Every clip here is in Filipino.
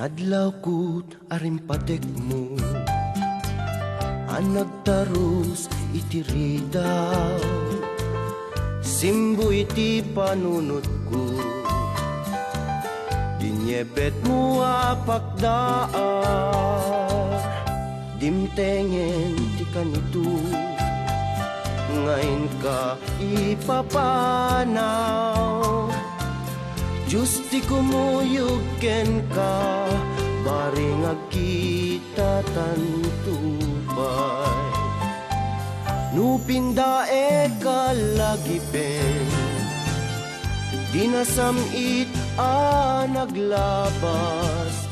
Nadlaw ko't arimpatek mo, nagtarus iti daw, simbo iti panunot ko, dinyebet mo apakdaan, dimtengen ti kanito, ngayon ka ipapanaw. Diyos ti kumuyog ken ka, baring agkita tantupay. Nupindae ka lagipen, dinasamit naglabas,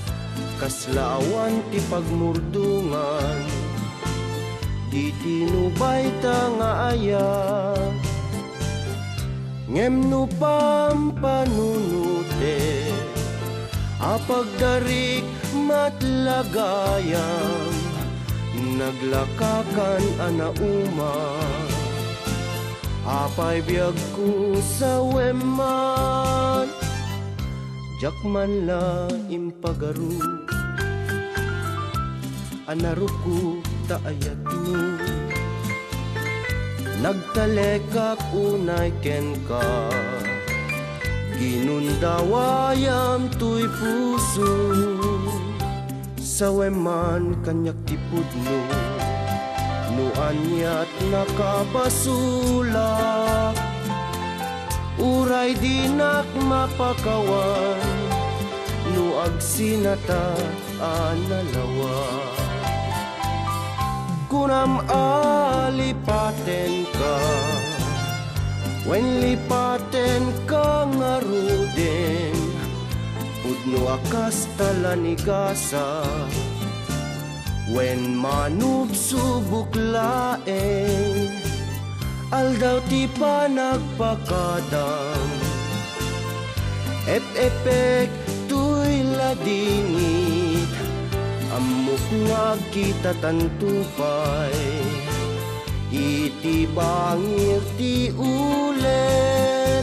kaslawan ti pagmurdungan, di tinubay ta nga ayak. Ngem no pampanunute, apagdarik matlagayam, naglakakan anauma, apay biyag ko sa weman, jakman la impagaru, anaruku taayat mo. Nagtalekak unay ken ka, ginundawayam tuy puso, saweman kanyak tipudno, nuanyat nakabasula, uray dinak mapakawan, nuagsinata analawa. Kunam alipaten ka, wen lipaten ka ngaruden, pudno akas talanigasa, wen manub subuk laeng, aldaw ti panagpakadam, ep-epek tuy ladingit, amok nga kita tantupay, iti bangir ti ulet.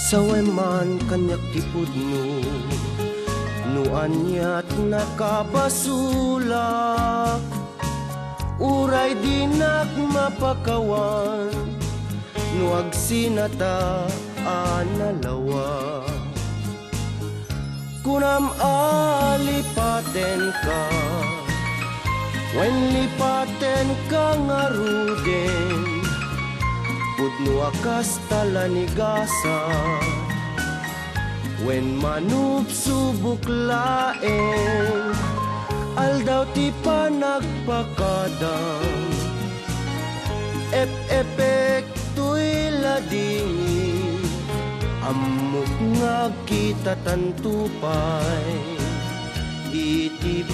Saweman kanyak tipudno, nuanyat nakabasulak, uray dinak mapakawan, nuagsinata analawa. Kunam alipaten ka, wen lipaten ka ngaruden, pudno akas talanigasa, wen manup subuk laeng, aldaw ti panagpakadam, ep-epek tuy ladingi, amok nga kita tantupay, iti